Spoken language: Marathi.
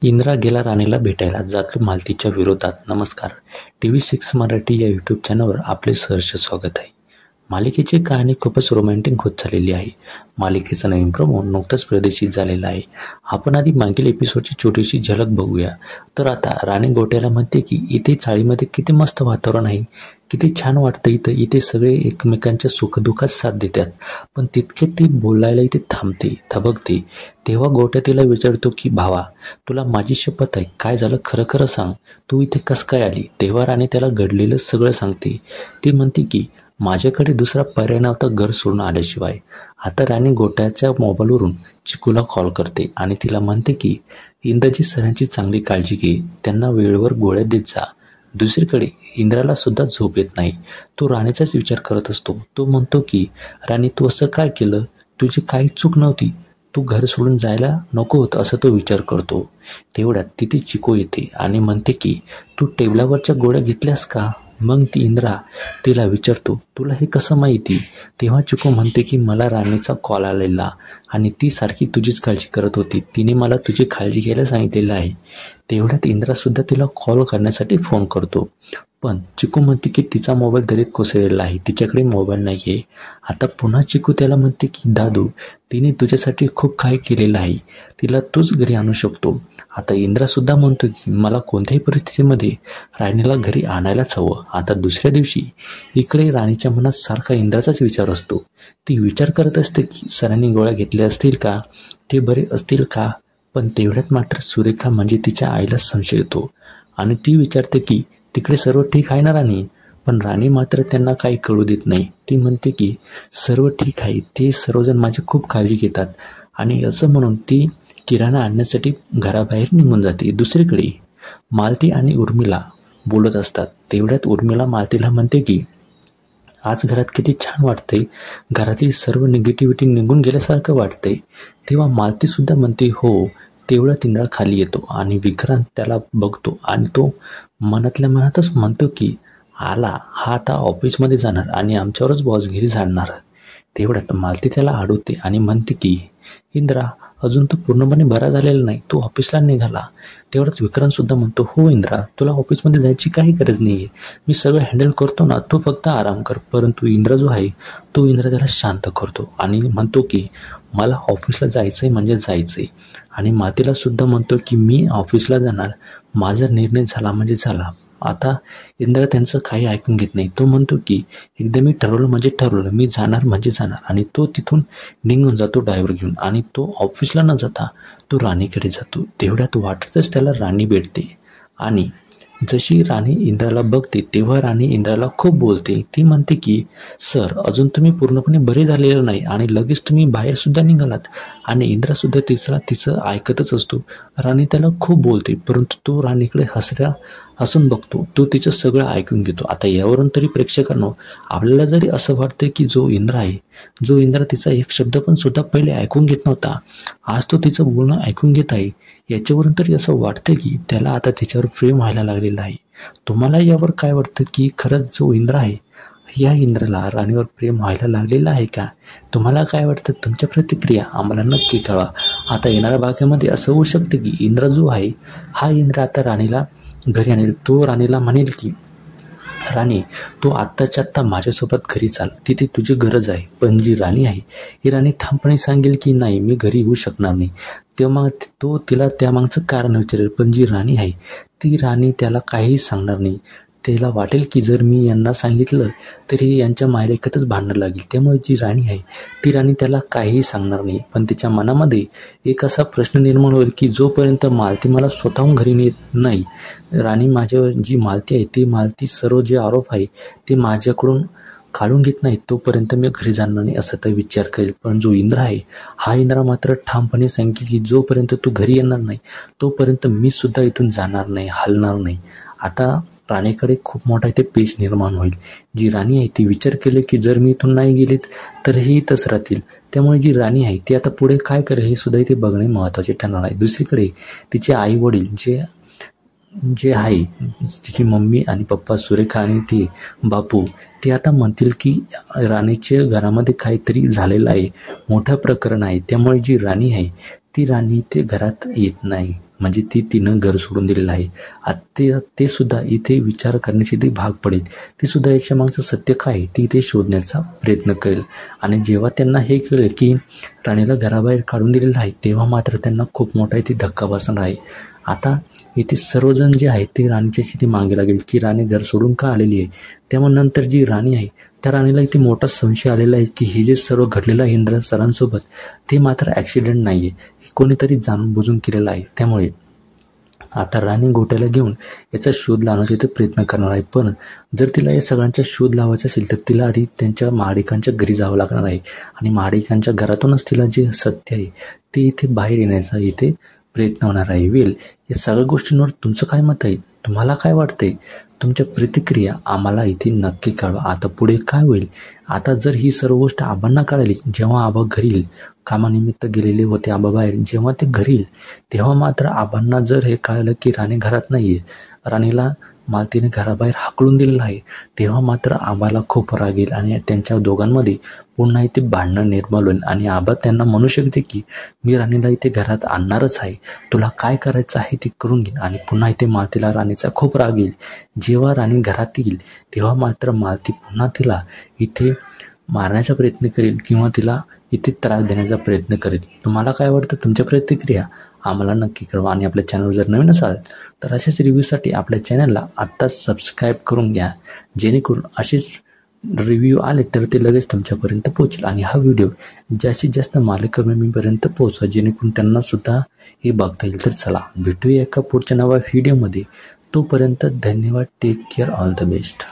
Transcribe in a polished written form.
इंद्रा गेला राणीला भेटायला, जातो मालतीच्या विरोधात. नमस्कार. TV6 मराठी या यूट्यूब चॅनलवर आपले सहर्ष स्वागत आहे. मालिकेची कहाणी खूपच रोमॅन्टिक होत चाललेली आहे. मालिकेचा नवीन प्रोमो नुकताच प्रदर्शित झालेला आहे. आपण आधी मागील एपिसोडची छोटीशी झलक बघूया. तर आता राणी गोट्याला म्हणते की इथे चाळीमध्ये किती मस्त वातावरण आहे, किती छान वाटतं इथं. इथे सगळे एकमेकांच्या सुखदुःखात साथ देतात. पण तितके ती बोलायला इथे थांबते, थबकते. तेव्हा गोट्या तिला विचारतो की भावा, तुला माझी शपथ आहे, काय झालं खरं खरं सांग, तू इथे कसं काय आली? तेव्हा राणी त्याला घडलेलं सगळं सांगते. ती म्हणते की माझ्याकडे दुसरा पर्याय नव्हता घर सोडून आल्याशिवाय. आता राणी गोट्याच्या मोबाईलवरून चिकूला कॉल करते आणि तिला म्हणते की इंद्रजी सरांची चांगली काळजी घे, त्यांना वेळेवर गोळ्या देत जा. दुसरीकडे इंद्राला सुद्धा झोप येत नाही. तो राणीचाच विचार करत असतो. तो म्हणतो की राणी, तू असं काय केलं? तुझी काही चूक नव्हती, तू घर सोडून जायला नको होतं असं तो विचार करतो. तेवढ्यात तिथे चिको येते आणि म्हणते की तू टेबलावरच्या गोळ्या घेतल्यास का? मग ती इंद्रा तिला विचारतो, तुला हे कसं माहिती? तेव्हा चिको म्हणते की मला राणीचा कॉल आलेला आणि ती सारखी तुझीच काळजी करत होती, तिने मला तुझी काळजी घ्यायला सांगितलेलं आहे. तेवढ्यात इंद्रासुद्धा तिला कॉल करण्यासाठी फोन करतो. पण चिकू म्हणते की तिचा मोबाईल दरीत कोसळलेला आहे, तिच्याकडे मोबाईल नाही आहे. आता पुन्हा चिकू त्याला म्हणते की दादू, तिने तुझ्यासाठी खूप काही केलेलं आहे, तिला तूच घरी आणू शकतो. आता इंद्रासुद्धा म्हणतो की मला कोणत्याही परिस्थितीमध्ये राणीला घरी आणायलाच हवं. आता दुसऱ्या दिवशी इकडे राणीच्या मनात सारखा इंद्राचाच विचार असतो. ती विचार करत असते की सरांनी गोळ्या घेतल्या असतील का, ते बरे असतील का. पण तेवढ्यात मात्र सुरेखा म्हणजे तिच्या आईला संशय येतो आणि ती विचारते की तिकडे सर्व ठीक आहे ना राणी? पण राणी मात्र त्यांना काही कळू देत नाही. ती म्हणते की सर्व ठीक आहे, ते सर्वजण माझी खूप काळजी घेतात. आणि असं म्हणून ती किराणा आणण्यासाठी घराबाहेर निघून जाते. दुसरीकडे मालती आणि उर्मिला बोलत असतात. तेवढ्यात उर्मिला मालतीला म्हणते की आज घरात किती छान वाटतंय, घरातली सर्व निगेटिव्हिटी निघून गेल्यासारखं वाटतंय. तेव्हा मालतीसुद्धा म्हणते हो. तेवढ्यात इंद्रा खाली येतो आणि विक्रांत त्याला बघतो आणि तो मनातल्या मनातच म्हणतो की आला हा आता ऑफिसमध्ये जाणार आणि आमच्यावरच बॉसगिरी झाडणार. तेवढ्यात मालती त्याला अडवते आणि म्हणते की इंद्रा, अजून तो पूर्णपणे बरा झालेला नाही, तो ऑफिसला निघाला. तेवढ्यात विक्रांतसुद्धा म्हणतो हो इंद्रा, तुला ऑफिसमध्ये जायची काही गरज नाही आहे, मी सगळं हँडल करतो ना, तू फक्त आराम कर. परंतु इंद्रा जो आहे तो इंद्रा त्याला शांत करतो आणि म्हणतो की मला ऑफिसला जायचं आहे म्हणजे जायचं आहे. आणि मातेला सुद्धा म्हणतो की मी ऑफिसला जाणार, माझा निर्णय झाला म्हणजे झाला. आता इंद्रा त्यांचं काही ऐकून घेत नाही. तो म्हणतो की एकदा मी ठरवलं म्हणजे ठरवलं, मी जाणार म्हणजे जाणार. आणि तो तिथून निघून जातो ड्रायव्हर घेऊन आणि तो ऑफिसला न जाता तो राणीकडे जातो. तेवढ्यात वाटतच त्याला राणी भेटते आणि जशी राणी इंद्राला बघते तेव्हा राणी इंद्राला खूप बोलते. ती म्हणते की सर, अजून तुम्ही पूर्णपणे बरे झालेलं नाही आणि लगेच तुम्ही बाहेरसुद्धा निघालात. आणि इंद्रासुद्धा तिचं ऐकतच असतो. राणी त्याला खूप बोलते परंतु तो राणीकडे हसून बघतो. तो तिचं सगळं ऐकून घेतो. आता यावरून तरी प्रेक्षकांनो, आपल्याला जरी असं वाटतं की जो इंद्रा तिचा एक शब्द पण सुद्धा पहिले ऐकून घेत नव्हता, आज तो तिचं बोलणं ऐकून घेत आहे, याच्यावरून तरी असं वाटतं की त्याला आता तिच्यावर प्रेम व्हायला लागलेलं आहे. तुम्हाला यावर काय वाटतं की खरंच जो इंद्रा आहे, या इंद्राला राणीवर प्रेम व्हायला लागलेलं आहे का? तुम्हाला काय वाटतं? तुमच्या प्रतिक्रिया आम्हाला नक्की कळवा. आता येणाऱ्या भागामध्ये असं होऊ शकतं की इंद्रा जो आहे हा इंद्रा आता राणीला घरी आणेल. तो राणीला म्हणेल की राणी, तू आत्ताच्या आत्ता माझ्यासोबत घरी चाल, तिथे तुझी गरज आहे. पण जी राणी आहे ही राणी ठामपणे सांगेल की नाही, मी घरी येऊ शकणार नाही. तेव्हा तो तिला त्यामागचं कारण विचारेल. पण जी राणी आहे ती राणी त्याला काहीही सांगणार नाही. त्याला वाटेल की जर मी यांना सांगितलं तरी यांच्या मायलेकतच भांडणं लागेल. त्यामुळे जी राणी आहे ती राणी त्याला काहीही सांगणार नाही. पण तिच्या मनामध्ये एक असा प्रश्न निर्माण होईल की जोपर्यंत मालती मला स्वतःहून घरी नेत नाही, राणी माझ्यावर जी मालती आहे ती मालती सर्व जे आरोप आहे ते माझ्याकडून काढून घेत नाही, तोपर्यंत मी घरी जाणार नाही असं तर विचार करेल. पण जो इंद्रा आहे हा इंद्रा मात्र ठामपणे सांगेल की जोपर्यंत तू घरी येणार नाही तोपर्यंत मी सुद्धा इथून जाणार नाही, हलणार नाही. आता राणीकडे खूप मोठा इथे पेच निर्माण होईल. जी राणी आहे ती विचार केले की जर मी इथून नाही गेलीत तर हे इथंच राहतील. त्यामुळे जी राणी आहे ती आता पुढे काय करेल हे सुद्धा इथे बघणे महत्त्वाचे ठरणार आहे. दुसरीकडे तिचे आई वडील जे आहे, तिची मम्मी आणि पप्पा सुरेखा आणि ते बापू, ते आता म्हणतील की राणीच्या घरामध्ये काहीतरी झालेलं आहे, मोठं प्रकरण आहे. त्यामुळे जी राणी आहे ती राणी ते घरात येत नाही. म्हणजे तिनं घर सोडून दिलेलं आहे. ते सुद्धा इथे विचार करण्याची ती भाग पडेल. ती सुद्धा याच्या मागचं सत्य काय आहे ती इथे शोधण्याचा प्रयत्न करेल. आणि जेव्हा त्यांना हे कळेल की राणीला घराबाहेर काढून दिलेलं आहे तेव्हा मात्र त्यांना खूप मोठा इथे धक्का बसणार आहे. आता इथे सर्वजण जे आहेत ते राणीच्याशी ती मागे लागेल की राणी घर सोडून का आलेली आहे. त्यामुळे नंतर जी राणी आहे त्या राणीला इथे मोठा संशय आलेला आहे की हे जे सर्व घडलेलं आहे इंद्रा सरांसोबत ते मात्र ॲक्सिडेंट नाही आहे, हे कोणीतरी जाणून बुजून केलेलं आहे. त्यामुळे आता राणी गोट्याला घेऊन याचा शोध लावण्याचा इथे प्रयत्न करणार आहे. पण जर तिला या सगळ्यांचा शोध लावायचा असेल तर तिला आधी त्यांच्या महाडिकांच्या घरी जावं लागणार आहे आणि महाडिकांच्या घरातूनच तिला जे सत्य आहे ते इथे बाहेर येण्याचा इथे प्रयत्न होणार आहे. या सगळ्या गोष्टींवर तुमचं काय मत आहे, तुम्हाला काय वाटतंय, तुमच्या प्रतिक्रिया आम्हाला इथे नक्की कळवा. आता पुढे काय होईल, आता जर ही सर्व गोष्ट आबांना कळाली, जेव्हा आबा घरी येईल, कामानिमित्त गेलेले होते आबा बाहेर, जेव्हा ते घरी येईल तेव्हा मात्र आबांना जर हे कळलं की राणी घरात नाही आहे, राणीला मालतीने घराबाहेर हाकलून दिलेलं आहे, तेव्हा मात्र आबाला खूप राग येईल आणि त्यांच्या दोघांमध्ये पुन्हा इथे भांडणं निर्माण होईल. आणि आबा त्यांना म्हणू शकते की मी राणीला इथे घरात आणणारच आहे, तुला काय करायचं आहे ते करून घे. आणि पुन्हा इथे मालतीला राणीचा खूप राग येईल. जेव्हा राणी घरात येईल तेव्हा मात्र मालती पुन्हा तिला इथे मारण्याचा प्रयत्न करेल किंवा तिला इथे त्रास देण्याचा प्रयत्न करेल. तुम्हाला काय वाटतं, तुमच्या प्रतिक्रिया आम्हाला नक्की कळवा. आणि आपल्या चॅनलवर जर नवीन असाल तर असेच रिव्ह्यूसाठी आपल्या चॅनलला आत्ताच सबस्क्राईब करून घ्या, जेणेकरून असेच रिव्ह्यू आले तर ते लगेच तुमच्यापर्यंत पोहोचेल. आणि हा व्हिडिओ जास्तीत जास्त मालिकाप्रेमीपर्यंत पोहोचवा, जेणेकरून त्यांनासुद्धा हे बघता येईल. तर चला भेटूया एका पुढच्या नव्या व्हिडिओमध्ये. तोपर्यंत धन्यवाद. Take care. All the best.